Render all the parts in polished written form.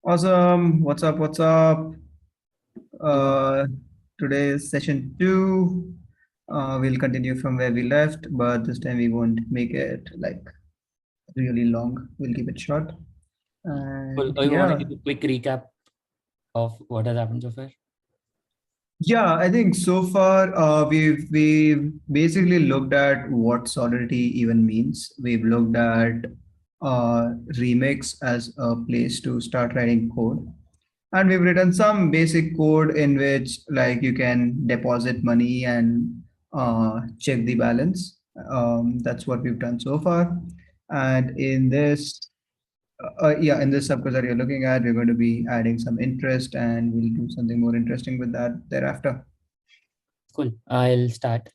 Awesome. What's up? What's up? Hello. Uh, Today is session two. We'll continue from where we left, but this time we won't make it like really long. We'll keep it short. Well, And I want to yeah, give a quick recap of what has happened so far. yeah, I think so far we've basically looked at what solidity even means. We've looked at Remix as a place to start writing code. And we've written some basic code in which like you can deposit money and check the balance. That's what we've done so far. And in this, in this subcourse that you're looking at, we're going to be adding some interest and we'll do something more interesting with that thereafter. Cool. I'll start.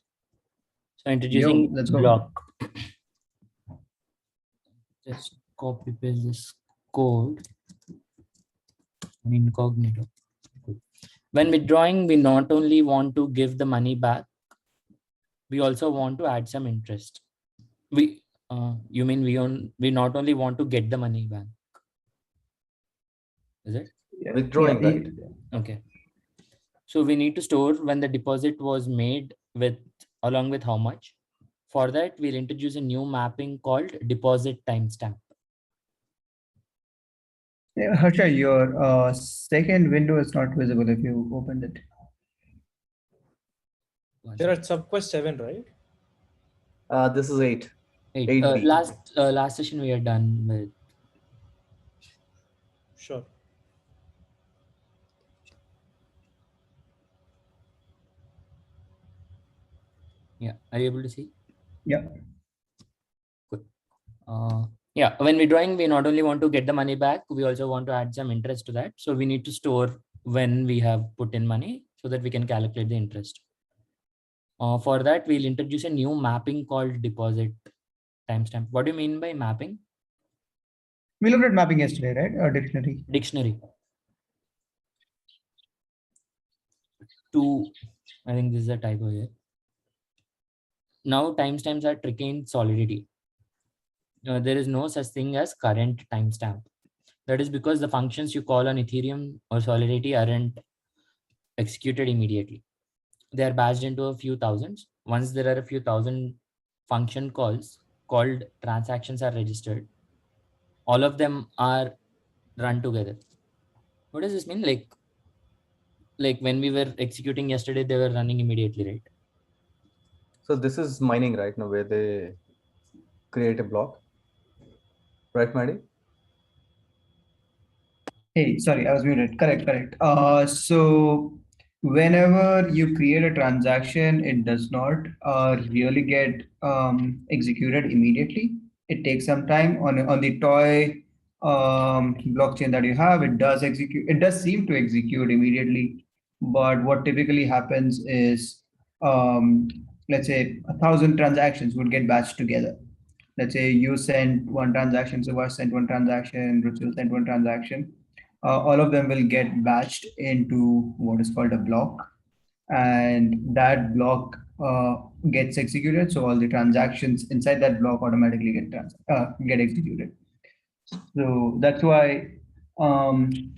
So Yo, introducing let's go. block. Just copy paste this code in incognito. Cool. When withdrawing, we not only want to give the money back, we also want to add some interest. You mean we not only want to get the money back, is it? Yeah, Withdrawing, right? Okay. So we need to store when the deposit was made with along with how much. For that, we'll introduce a new mapping called deposit timestamp. yeah. Harsha, your second window is not visible if you opened it. You're at subquest 7, right? This is 8. 8. 8B. Last session we are done with. Sure. Yeah, are you able to see? Yeah. Good. Yeah, when we're drawing, we not only want to get the money back, we also want to add some interest to that. So we need to store when we have put in money so that we can calculate the interest. For that, we'll introduce a new mapping called deposit timestamp. What do you mean by mapping? We looked at mapping yesterday, right? Or dictionary. Dictionary. I think this is a typo here. Now timestamps are tricky in Solidity. There is no such thing as current timestamp. That is because the functions you call on Ethereum or Solidity aren't executed immediately. They are batched into a few thousands. Once there are a few thousand function calls called transactions are registered, all of them are run together. What does this mean? Like when we were executing yesterday, they were running immediately, right? So this is mining right now where they create a block. Right, Maddie? Hey, sorry, I was muted. Correct. So whenever you create a transaction, it does not really get executed immediately. It takes some time on the toy blockchain that you have. It does execute. It does seem to execute immediately, but what typically happens is, let's say 1,000 transactions would get batched together. Let's say you sent one transaction, Subhash sent one transaction, Ruchil sent one transaction. All of them will get batched into what is called a block, and that block gets executed. So all the transactions inside that block automatically get executed. So that's why I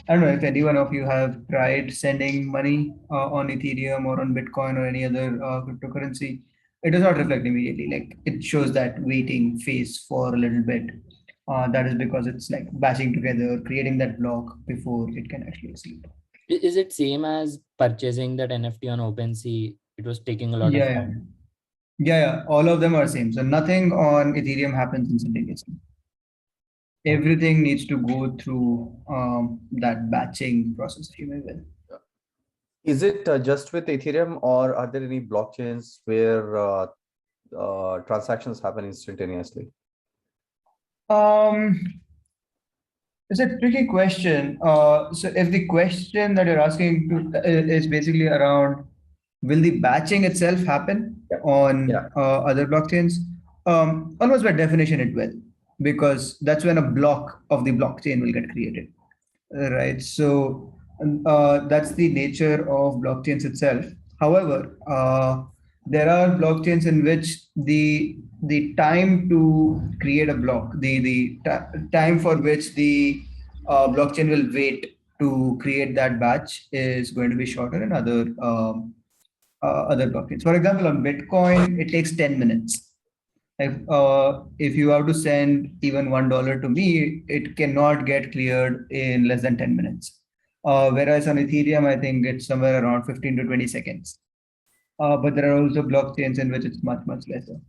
don't know if any one of you have tried sending money on Ethereum or on Bitcoin or any other cryptocurrency. It does not reflect immediately. Like it shows that waiting phase for a little bit. That is because it's like batching together, creating that block before it can actually execute. Is it same as purchasing that NFT on OpenSea? It was taking a lot of Yeah, time. yeah. All of them are same. So nothing on Ethereum happens instantaneously. Everything needs to go through that batching process, if you may will. Is it just with Ethereum or are there any blockchains where transactions happen instantaneously? It's a tricky question. So if the question that you're asking is basically around, will the batching itself happen on Yeah. other blockchains? Almost by definition, it will, because that's when a block of the blockchain will get created, right? So that's the nature of blockchains itself. However, there are blockchains in which the time to create a block, the time for which the blockchain will wait to create that batch is going to be shorter in other blockchains. For example, on Bitcoin, it takes 10 minutes. If you have to send even $1 to me, it cannot get cleared in less than 10 minutes. Whereas on Ethereum, I think it's somewhere around 15 to 20 seconds. But there are also blockchains in which it's much, much lesser.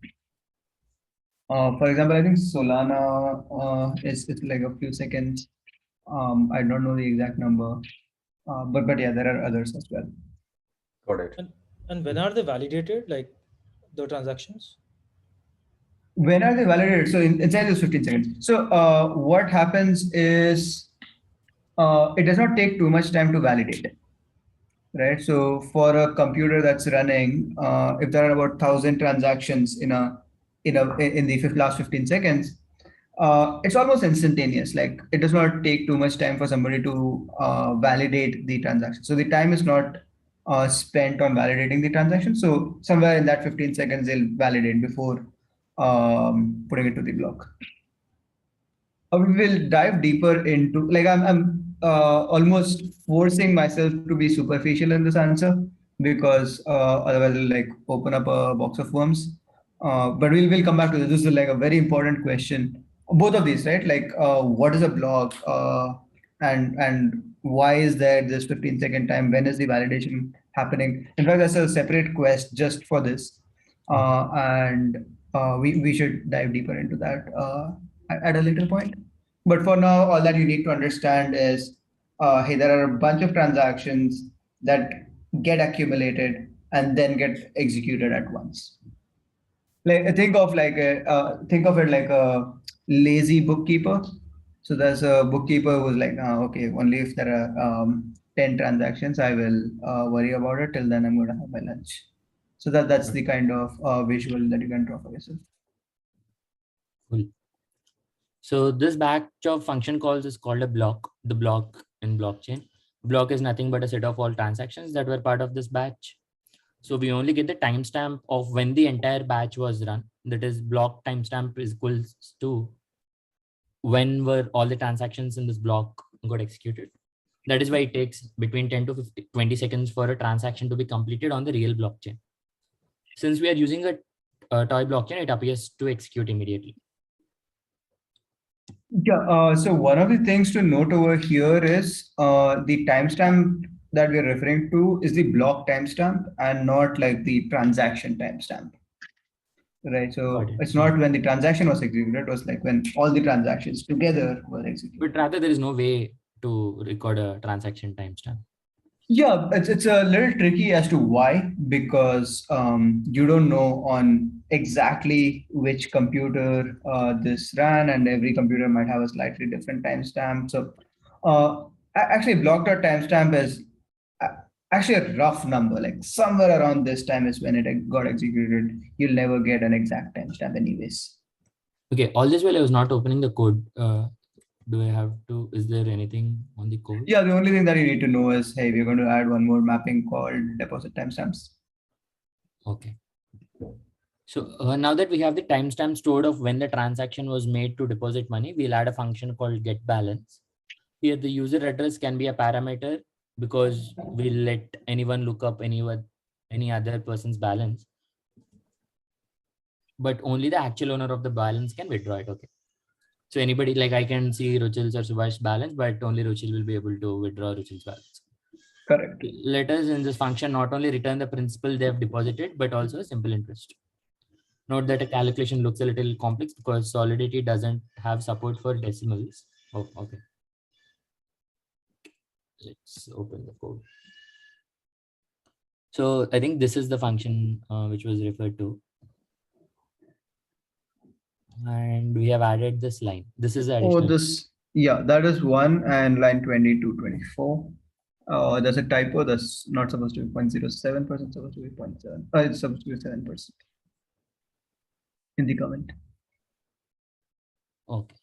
For example, I think Solana is like a few seconds. I don't know the exact number, but yeah, there are others as well. Got it. And when are they validated, like the transactions? When are they validated? So inside those 15 seconds. So what happens is it does not take too much time to validate it, right? So for a computer that's running, if there are about 1,000 transactions in the last 15 seconds, it's almost instantaneous. Like it does not take too much time for somebody to validate the transaction. So the time is not spent on validating the transaction. So somewhere in that 15 seconds, they'll validate before putting it to the block. We will dive deeper into, like I'm almost forcing myself to be superficial in this answer because otherwise I'll like open up a box of worms. But we'll come back to this. This is like a very important question. Both of these, right? Like what is a block and why is there this 15-second time? When is the validation happening? In fact, that's a separate quest just for this. And we should dive deeper into that at a later point. But for now, all that you need to understand is, hey, there are a bunch of transactions that get accumulated and then get executed at once. Like think of it like a lazy bookkeeper. So there's a bookkeeper who's like, okay, only if there are 10 transactions, I will worry about it. Till then, I'm going to have my lunch. So that's the kind of visual that you can draw for yourself. Cool. So this batch of function calls is called a block, the block in blockchain. Block is nothing but a set of all transactions that were part of this batch. So we only get the timestamp of when the entire batch was run. That is, block timestamp is equals to when were all the transactions in this block got executed. That is why it takes between 10 to 20 seconds for a transaction to be completed on the real blockchain. Since we are using a toy blockchain, it appears to execute immediately. Yeah, so one of the things to note over here is the timestamp that we're referring to is the block timestamp and not like the transaction timestamp. Right, so it's not when the transaction was executed, it was like when all the transactions together were executed. But rather, there is no way to record a transaction timestamp. Yeah, it's a little tricky as to why, because you don't know on exactly which computer this ran, and every computer might have a slightly different timestamp. So actually, block.timestamp is actually a rough number, like somewhere around this time is when it got executed. You'll never get an exact timestamp anyways. Okay, all this while I was not opening the code. Do I have to, is there anything on the code? Yeah, the only thing that you need to know is, hey, we're going to add one more mapping called deposit timestamps. Okay. So now that we have the timestamp stored of when the transaction was made to deposit money, we'll add a function called get balance. Here the user address can be a parameter because we'll let anyone look up any other person's balance. But only the actual owner of the balance can withdraw it. Okay. So anybody, like I can see Ruchil's or Subhash's balance, but only Ruchil will be able to withdraw Ruchil's balance. Correct. Let us in this function not only return the principal they have deposited, but also a simple interest. Note that a calculation looks a little complex because Solidity doesn't have support for decimals. Oh, okay. Let's open the code. So I think this is the function which was referred to. And we have added this line. This is the additional. Yeah, that is one, and line 20 to 24. There's a typo. That's not supposed to be 0.07%, supposed to be 0.7. It's supposed to be 7% in the comment. Okay.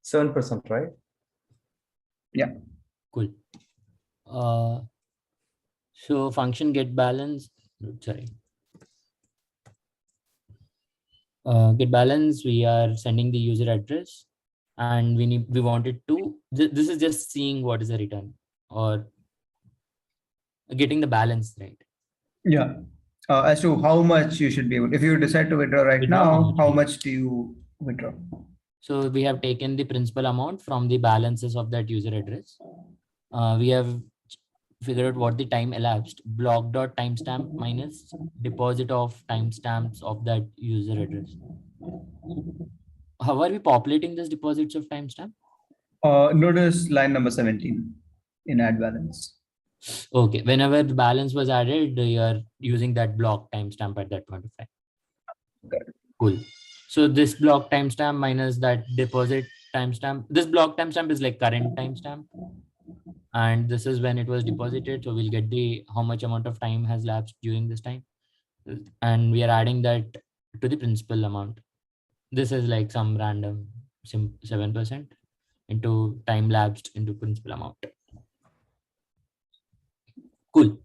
7%, right? Yeah. Cool. So function get balance. Sorry. Get balance, we are sending the user address and we wanted to, this is just seeing what is the return or getting the balance, right? Yeah. As to how much you should be able, if you decide to withdraw right Withdraw how now, much, how right? much do you withdraw? So we have taken the principal amount from the balances of that user address. We have figured out what the time elapsed, block dot timestamp minus deposit of timestamps of that user address. How are we populating these deposits of timestamp? Notice line number 17 in add balance. Okay, whenever the balance was added, you are using that block timestamp at that point of time. Got Cool. So this block timestamp minus that deposit timestamp. This block timestamp is like current timestamp, and this is when it was deposited. So we'll get the how much amount of time has lapsed during this time, and we are adding that to the principal amount. This is like some random 7% into time lapsed into principal amount. Cool.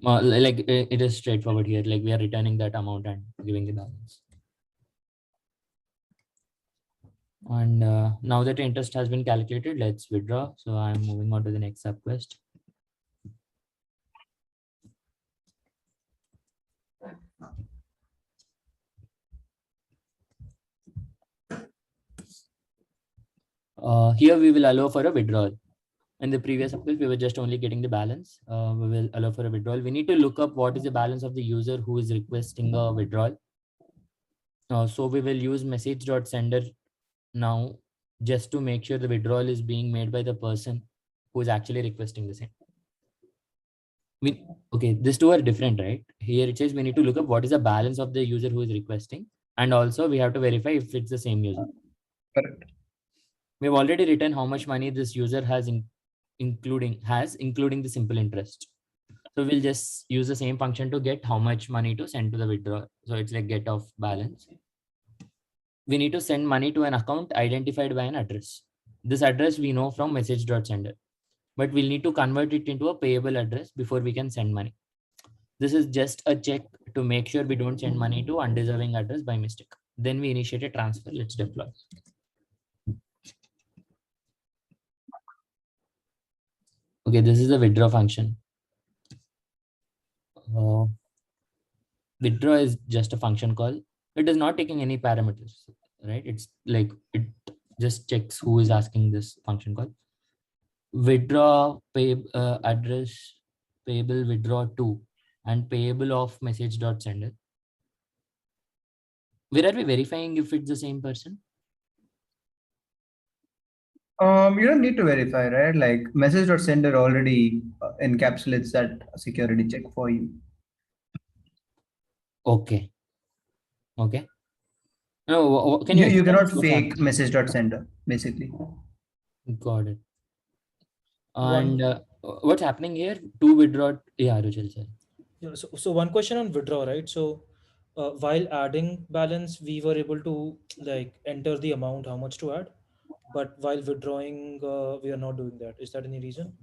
Like it is straightforward here. Like we are returning that amount and giving the balance. And now that interest has been calculated, let's withdraw. So I'm moving on to the next subquest. Here we will allow for a withdrawal. In the previous subquest, we were just only getting the balance. We will allow for a withdrawal. We need to look up what is the balance of the user who is requesting a withdrawal. So we will use message.sender now just to make sure the withdrawal is being made by the person who is actually requesting the same. Okay, these two are different, right? Here it says we need to look up what is the balance of the user who is requesting, and also we have to verify if it's the same user. Correct. We've already written how much money this user has including the simple interest. So we'll just use the same function to get how much money to send to the withdrawer. So it's like get of balance. We need to send money to an account identified by an address. This address we know from message.sender, but we'll need to convert it into a payable address before we can send money. This is just a check to make sure we don't send money to undeserving address by mistake. Then we initiate a transfer. Let's deploy. Okay, this is the withdraw function. Withdraw is just a function call. It is not taking any parameters, right? It's like it just checks who is asking this function call. Withdraw pay address payable withdraw to and payable of message.sender. Where are we verifying if it's the same person? You don't need to verify, right? Like message.sender already encapsulates that security check for you. Okay. Okay. No, can you You cannot explain what's fake happening? message.sender, basically. Got it. One- And what's happening here? To withdraw. Yeah, Ruchel, sir. Yeah, so one question on withdraw, right? So while adding balance, we were able to like enter the amount, how much to add, but while withdrawing, we are not doing that. Is that any reason?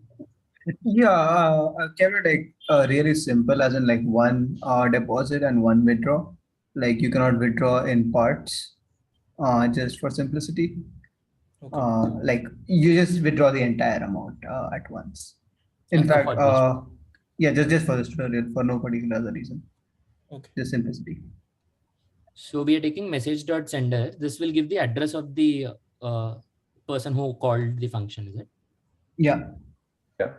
Yeah, kept it like really simple, as in like one deposit and one withdraw. Like you cannot withdraw in parts, just for simplicity. Okay. Like you just withdraw the entire amount at once. In And fact, for this. yeah, just for this tutorial, for no particular other reason, Okay. just simplicity. So we are taking message.sender. This will give the address of the person who called the function, is it? Yeah. Yeah.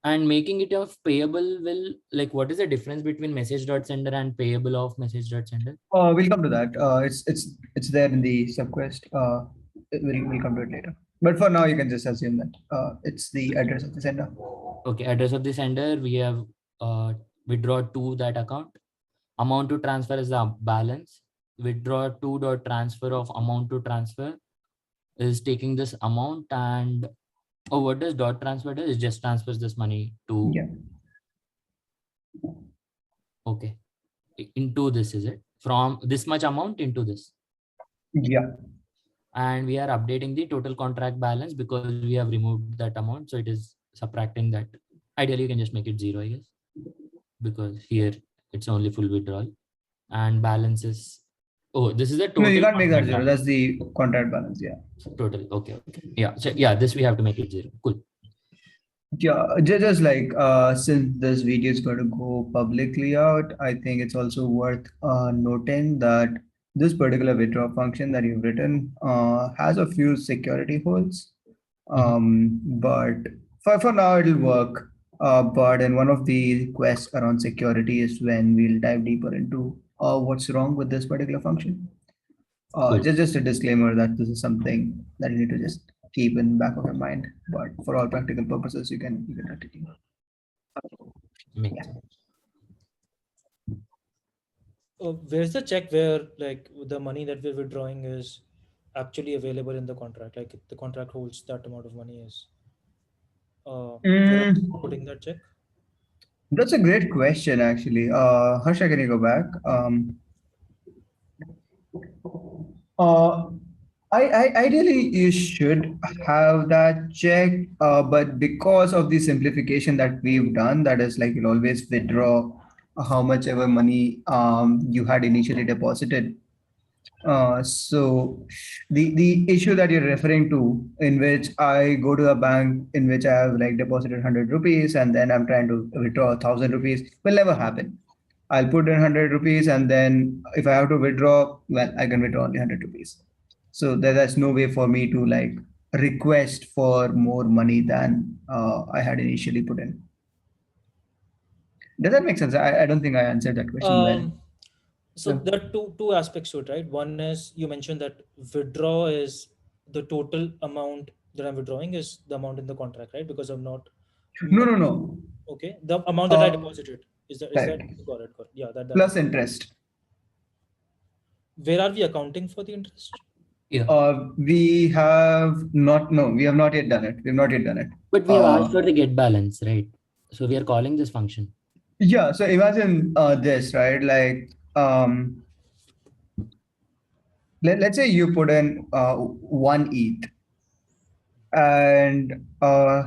And making it of payable will, like, what is the difference between message.sender and payable of message.sender? We'll come to that. It's there in the subquest. We'll come to it later. But for now, you can just assume that it's the address of the sender. Okay, address of the sender, we have withdraw to that account. Amount to transfer is the balance. Withdraw to dot transfer of amount to transfer is taking this amount, and what does dot transfer do? It just transfers this money to, Yeah. okay, into this, is it? From this much amount into this. Yeah. And we are updating the total contract balance because we have removed that amount. So it is subtracting that. Ideally, you can just make it 0, I guess, because here it's only full withdrawal and balance is Oh, this is the total. No, you can't make that contract zero. balance. That's the contract balance. Yeah. Total. Okay. Yeah. So yeah, this we have to make it 0. Cool. Yeah, just like since this video is going to go publicly out, I think it's also worth noting that this particular withdraw function that you've written has a few security holes. But for now it'll work. But in one of the quests around security is when we'll dive deeper into what's wrong with this particular function. Cool. Just a disclaimer that this is something that you need to just keep in back of your mind. But for all practical purposes, you can continue. Makes Yeah. sense. Where's the check where like the money that we're withdrawing is actually available in the contract? Like the contract holds that amount of money is. Where are you putting that check? That's a great question, actually. Harsha, can you go back? Uh, Ideally, you should have that check, but because of the simplification that we've done, that is like you'll always withdraw how much ever money you had initially deposited. So the issue that you're referring to, in which I go to a bank in which I have like deposited 100 rupees and then I'm trying to withdraw 1,000 rupees, will never happen. I'll put in 100 rupees and then if I have to withdraw, well, I can withdraw only 100 rupees. So there's no way for me to like request for more money than I had initially put in. Does that make sense? I don't think I answered that question well. So Yeah. there are two aspects to it, right? One is you mentioned that withdraw is the total amount that I'm withdrawing is the amount in the contract, right? Because I'm not. No. Okay, the amount that I Uh, deposited is that Correct. got it? Yeah, that. Plus interest. Where are we accounting for the interest? Yeah. We have not. No, we have not yet done it. We have not yet done it. But we have asked for the get balance, right? So we are calling this function. Yeah. So imagine this, right? Like, let's say you put in 1 ETH, and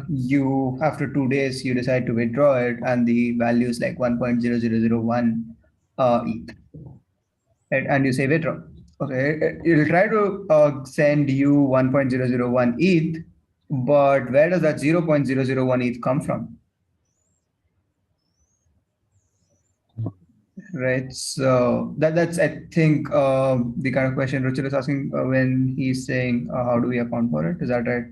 you after 2 days you decide to withdraw it, and the value is like 1.0001 ETH, right? And you say withdraw. Okay, it'll try to send you 1.001 ETH, but where does that 0.001 ETH come from? Right. So that's I think the kind of question Ruchir is asking when he's saying how do we account for it? Is that right,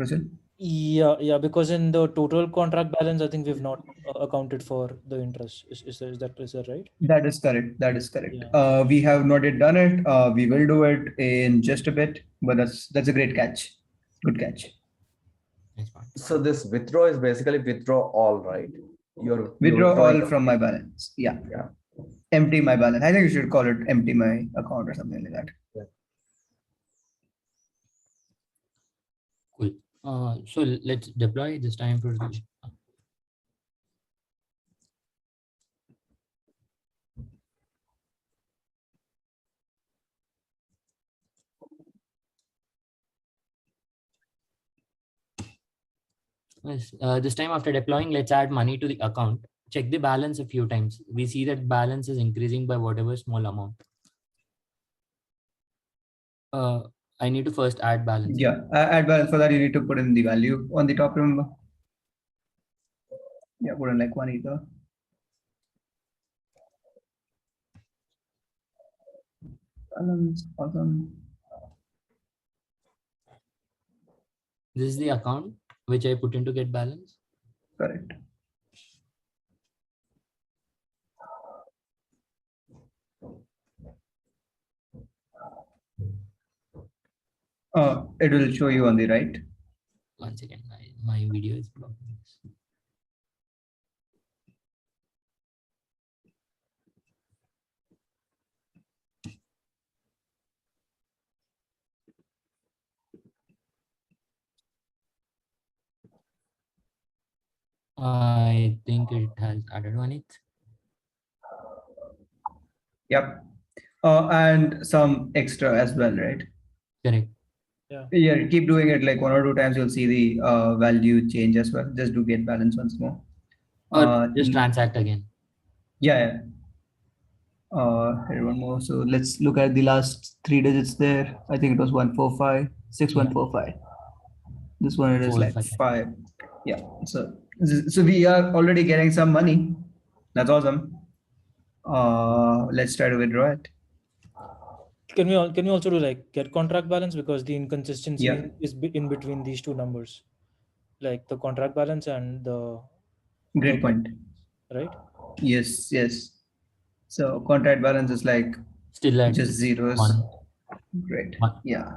Ruchir? Yeah, because in the total contract balance, I think we've not accounted for the interest. Is that right? That is correct. That is correct. Yeah. We have not yet done it. We will do it in just a bit, but that's a great catch. Good catch. Nice point. So this withdraw is basically withdraw all, right? You're Withdraw withdrawing all from my balance. Yeah. Yeah. Empty my balance. I think you should call it empty my account or something like that. Cool. So let's deploy this time for the. Yes, this time after deploying, let's add money to the account. Check the balance a few times. We see that balance is increasing by whatever small amount. I need to first add balance. Yeah, add balance. For that you need to put in the value on the top, remember? Yeah, put in like 1 ether. Balance, awesome. This is the account which I put in to get balance. Correct. It will show you on the right. One second, my video is blocking this. I think it has added on it. Yep. And some extra as well, right? Correct. Yeah, keep doing it like 1 or 2 times. You'll see the value change as well. Just do get balance once more. Or just transact again. Yeah. Here one more. So let's look at the last 3 digits there. I think it was 145, 6145. This one it is like 455. 5. Yeah. So we are already getting some money. That's awesome. Let's try to withdraw it. Can we also do like get contract balance, because the inconsistency Yeah. is in between these two numbers, like the contract balance and the Great get point. balance, right? Yes, yes. So contract balance is like Still at just zeros. 1. Great. 1. Yeah.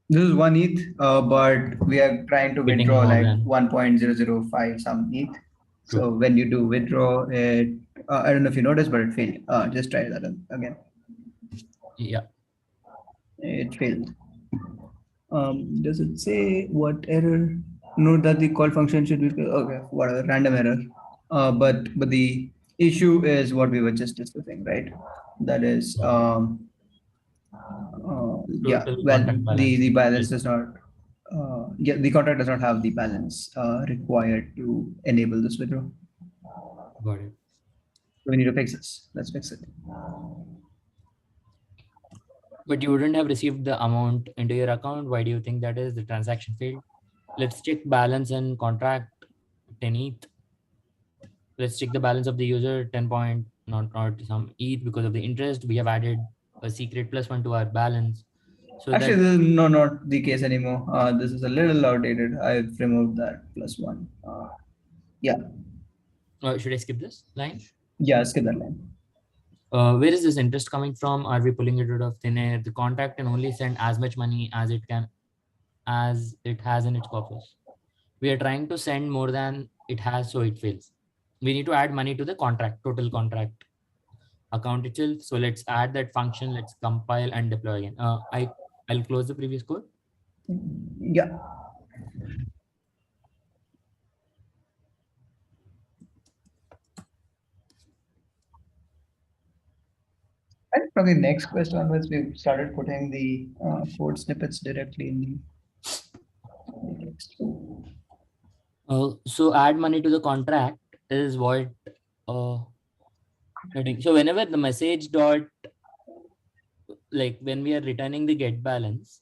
This is 1 ETH, but we are trying to Getting withdraw more like than 1.005 some ETH. So True. when you do withdraw it, I don't know if you noticed, but it failed. Just try that again. Yeah. It failed. Does it say what error? Note that the call function should be okay. Whatever, random error. But the issue is what we were just discussing, right? That is, yeah. Total Well, contract balance. the balance does not. Yeah, the contract does not have the balance required to enable this withdrawal. Got it. We need to fix this. Let's fix it. But you wouldn't have received the amount into your account. Why do you think that is? The transaction failed. Let's check balance and contract 10 ETH. Let's check the balance of the user 10 point, not some ETH because of the interest. We have added a secret +1 to our balance. So Actually, that this is not the case anymore. This is a little outdated. I've removed that +1. Yeah, should I skip this line? yeah, skip that line. Where is this interest coming from? Are we pulling it out of thin air? The contract can only send as much money as it has in its coffers. We are trying to send more than it has, so it fails. We need to add money to the total contract account itself. So let's add that function. Let's compile and deploy again. I'll close the previous code. Yeah. And from the next question onwards, we started putting the code snippets directly in the text. So add money to the contract is what heading. So whenever the message dot, like when we are returning the get balance.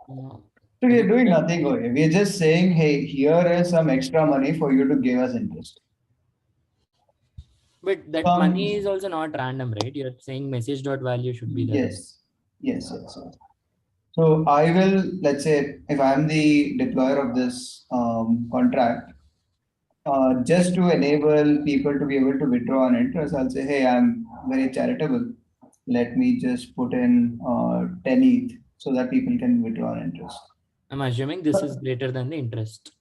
So we are doing nothing over here. We are just saying, hey, here is some extra money for you to give us interest. But that money is also not random, right? You're saying message dot value should be there. Yes. So I will, let's say, if I'm the deployer of this contract, just to enable people to be able to withdraw an interest, I'll say, hey, I'm very charitable. Let me just put in 10 ETH so that people can withdraw an interest. I'm assuming this is greater than the interest.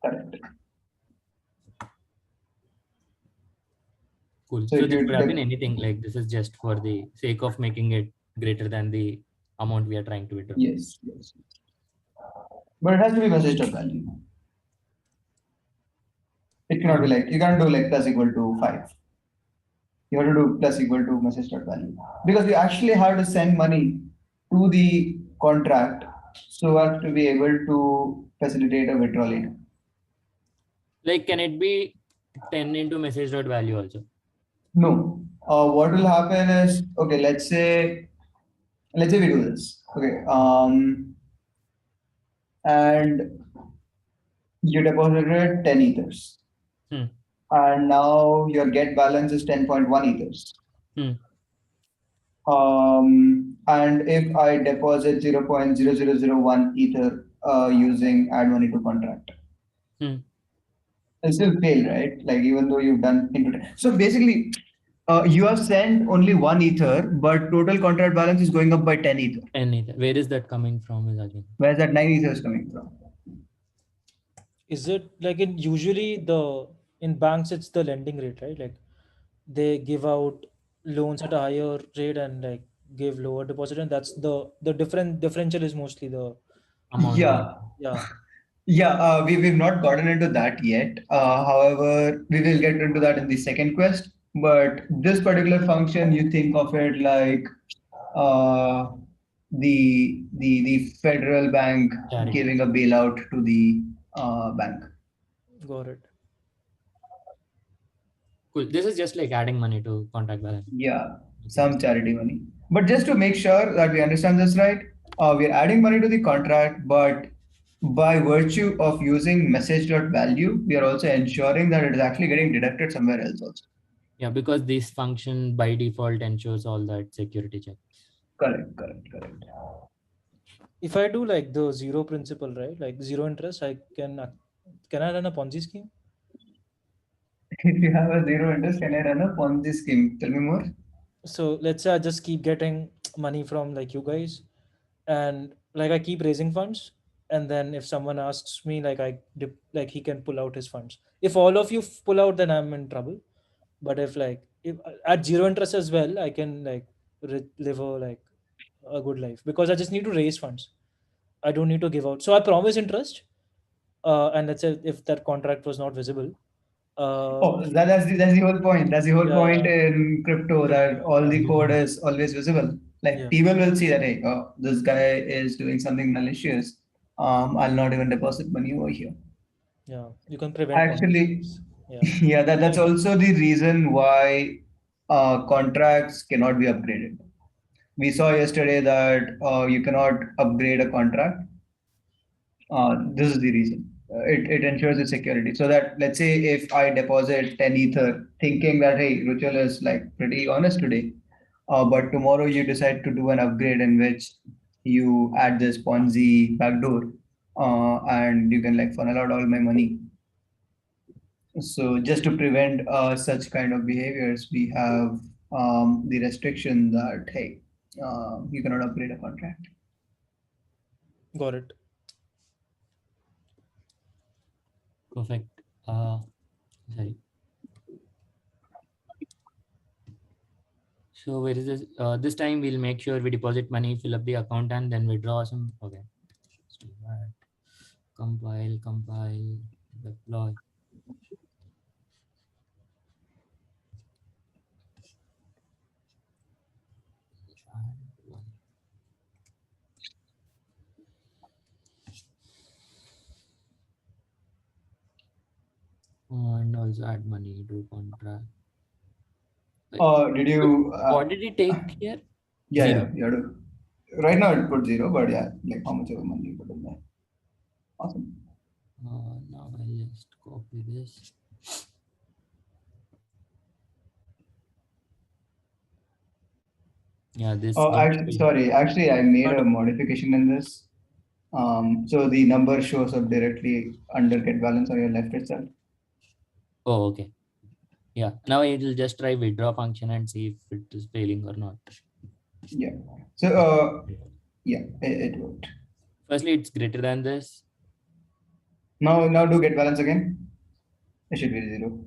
Correct. Cool. So this could have been anything, like this is just for the sake of making it greater than the amount we are trying to withdraw. Yes. But it has to be message dot value. It cannot be like, you can't do like plus equal to 5. You have to do plus equal to message dot value. Because we actually have to send money to the contract so as to be able to facilitate a withdrawal later. Like, can it be 10 into message dot value also? No. What will happen is, okay, let's say we do this. Okay. And you deposited 10 ethers. And now your get balance is 10.1 ethers. And if I deposit 0.0001 ether using add money to contract, it still fail, right? Like even though you've done into 10. So basically, you have sent only 1 ether, but total contract balance is going up by 10 ether. 10 ether. Where is that coming from? Where is that 9 ethers coming from? Is it like in banks it's the lending rate, right? Like they give out loans at a higher rate and like give lower deposit, and that's the differential is mostly the amount. Yeah. We've not gotten into that yet. However, we will get into that in the second quest. But this particular function, you think of it like the federal bank giving a bailout to the bank. Got it. Cool. This is just like adding money to contract balance. Yeah, some charity money. But just to make sure that we understand this right, we are adding money to the contract, but by virtue of using message.value, we are also ensuring that it is actually getting deducted somewhere else also. Yeah, because this function by default ensures all that security check. Correct. If I do like the zero principal, right, like zero interest, can I run a Ponzi scheme? If you have a zero interest, can I run a Ponzi scheme? Tell me more. So let's say I just keep getting money from like you guys, and like I keep raising funds, and then if someone asks me, like like he can pull out his funds. If all of you pull out, then I'm in trouble. But if at zero interest as well, I can like live a good life because I just need to raise funds. I don't need to give out. So I promise interest, and let's say if that contract was not visible, Oh, that's the whole point. That's the whole yeah, point yeah, in crypto that all the code is always visible. Like yeah, people will see that, hey, this guy is doing something malicious. I'll not even deposit money over here. yeah. You can prevent Ponzi Actually, schemes. Yeah, yeah, that's also the reason why contracts cannot be upgraded. We saw yesterday that you cannot upgrade a contract. This is the reason. It ensures the security. So that let's say if I deposit 10 Ether thinking that, hey, Ruchel is like pretty honest today, but tomorrow you decide to do an upgrade in which you add this Ponzi backdoor and you can like funnel out all my money. So just to prevent such kind of behaviors, we have the restriction that, hey, you cannot upgrade a contract. got it. Perfect. Sorry. So where is this? This time we'll make sure we deposit money, fill up the account, and then withdraw some. Okay. Let's do that. Compile, deploy. And also add money to contract. Did you? What did it take here? Yeah, Zero. you have to. Right now it put zero, but yeah, like how much of a money you put in there. Awesome. Now I'll just copy this. Yeah, this. Actually, I made a modification in this. So the number shows up directly under get balance on your left itself. Oh, okay. Yeah. Now it will just try withdraw function and see if it is failing or not. Yeah. So yeah, it worked. Firstly, it's greater than this. Now do get balance again. It should be zero.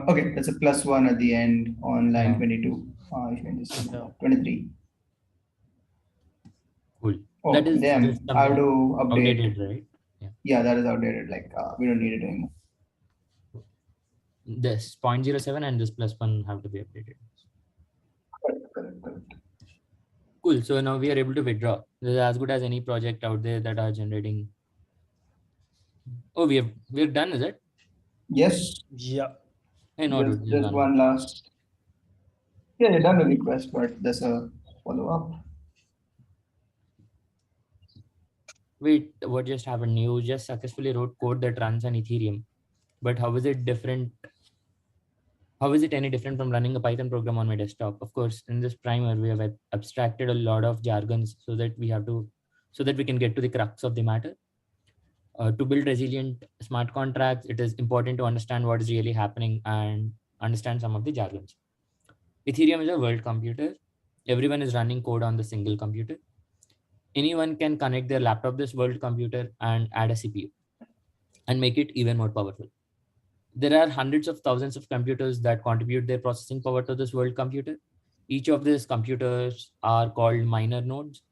Okay, that's a +1 at the end on line 22. You can just 23. Cool. Oh, That is damn. just I have to update. outdated, right? Yeah, that is outdated. Like we don't need it anymore. This 0.07 and this +1 have to be updated. Correct. Cool. So now we are able to withdraw. This is as good as any project out there that are generating. Oh, we're done, is it? Yes. Yeah. Hey, no, Just, dude, just one last. Yeah, you're done with the request, but there's a follow-up. Wait, what just happened? You just successfully wrote code that runs on Ethereum. But how is it different? How is it any different from running a Python program on my desktop? Of course, in this primer, we have abstracted a lot of jargons so that we can get to the crux of the matter. To build resilient smart contracts, it is important to understand what is really happening and understand some of the jargons. Ethereum is a world computer. Everyone is running code on the single computer. Anyone can connect their laptop to this world computer and add a CPU and make it even more powerful. There are hundreds of thousands of computers that contribute their processing power to this world computer. Each of these computers are called miner nodes.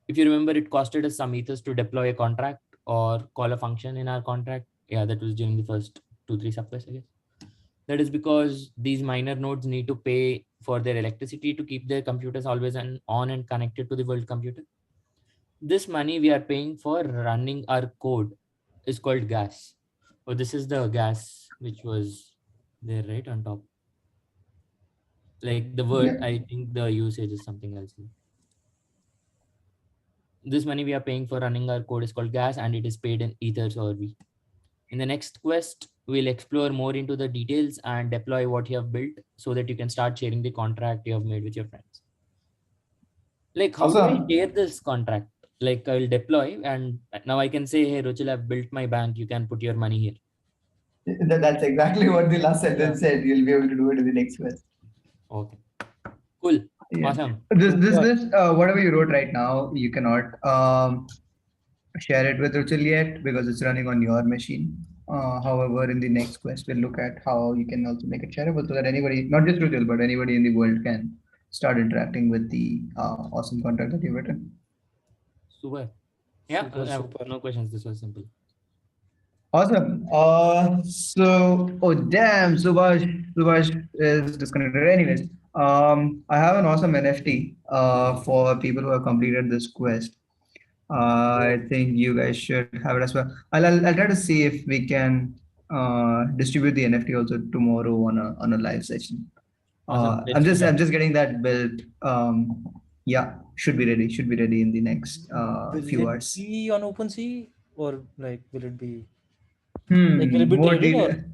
If you remember, it costed us some ethers to deploy a contract or call a function in our contract. Yeah, that was during the first 2-3 subquests, I guess. That is because these miner nodes need to pay for their electricity to keep their computers always on and connected to the world computer. This money we are paying for running our code is called gas. Oh, this is the gas which was there, right, on top. Like the word, Yeah. I think the usage is something else. This money we are paying for running our code is called gas, and it is paid in ethers or V. In the next quest, we'll explore more into the details and deploy what you have built so that you can start sharing the contract you have made with your friends. Like, how do I Awesome. share this contract? Like, I'll deploy, and now I can say, hey, Ruchil, I've built my bank. You can put your money here. That's exactly what the last Yeah. sentence said. You'll be able to do it in the next quest. Okay. Cool. Yeah. Awesome. Whatever you wrote right now, you cannot share it with Ruchil yet because it's running on your machine. However, in the next quest, we'll look at how you can also make it shareable so that anybody, not just Ruchil, but anybody in the world can start interacting with the awesome contract that you've written. Super. Yeah, Super. no questions. This was simple. Awesome. Oh damn, Subhash is disconnected. Anyways, I have an awesome NFT for people who have completed this quest. I think you guys should have it as well. I'll try to see if we can distribute the NFT also tomorrow on a live session. Awesome. I'm Let's do that. just getting that built. Yeah, should be ready. Should be ready in the next Will few it hours. be on OpenSea or like will it be like will it be What traded deal? or?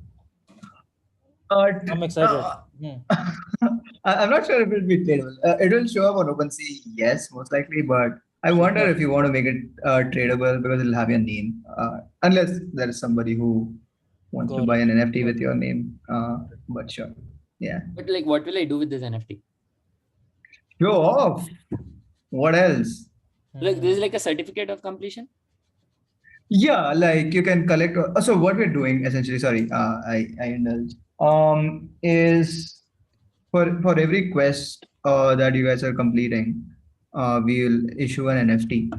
Uh, I'm t- excited. Hmm. I'm not sure if it will be tradable. It will show up on OpenSea, yes, most likely, but I wonder Super. if you want to make it tradable because it'll have your name. Unless there is somebody who wants to Got buy it. an NFT Got with it. your name. But sure. Yeah. But like, what will I do with this NFT? Show off. What else? Like, this is Hmm. like a certificate of completion. Yeah, like you can collect. So what we're doing essentially, sorry, I indulge. Is for every quest that you guys are completing, we'll issue an NFT.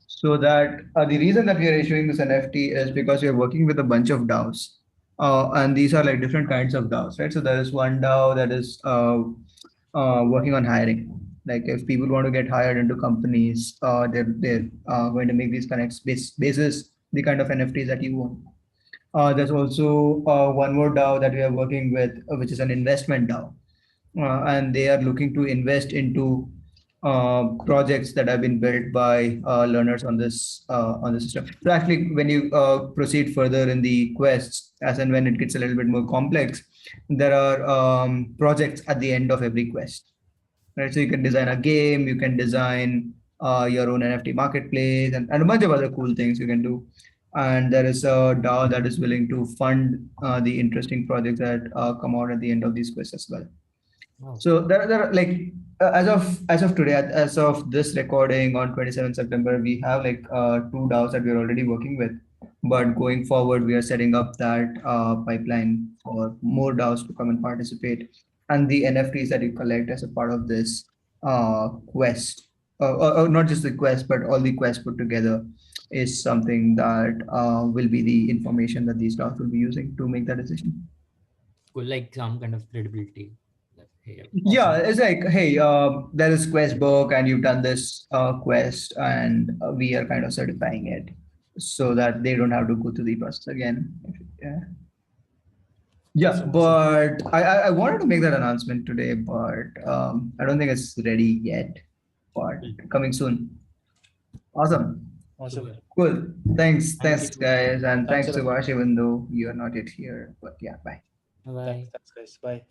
So that the reason that we are issuing this NFT is because we are working with a bunch of DAOs, and these are like different kinds of DAOs, right? So there is one DAO that is working on hiring. Like if people want to get hired into companies, they're going to make these connects basis the kind of NFTs that you want. There's also one more DAO that we are working with, which is an investment DAO, and they are looking to invest into projects that have been built by learners on the system. So actually, when you proceed further in the quests, as and when it gets a little bit more complex, there are projects at the end of every quest, right? So you can design a game, you can design your own NFT marketplace, and a bunch of other cool things you can do. And there is a DAO that is willing to fund the interesting projects that come out at the end of these quests as well. Wow. So there are like as of today, as of this recording on 27th September, we have like two DAOs that we're already working with. But going forward, we are setting up that pipeline for more DAOs to come and participate. And the NFTs that you collect as a part of this quest, or not just the quest, but all the quests put together, is something that will be the information that these DAOs will be using to make that decision. Cool, like some kind of credibility. Like, hey, Yeah, Awesome. it's like, hey, there is quest book and you've done this quest and we are kind of certifying it so that they don't have to go through the process again. Yeah. Yeah, Awesome. Awesome. but I wanted to make that announcement today, but I don't think it's ready yet, but coming soon. Awesome. Awesome. super. Cool. Thanks. Thank Thanks, you. guys. And Thanks thanks, a lot. Subhash, even though you're not yet here. But yeah, bye. Bye bye. Thanks, guys. Bye.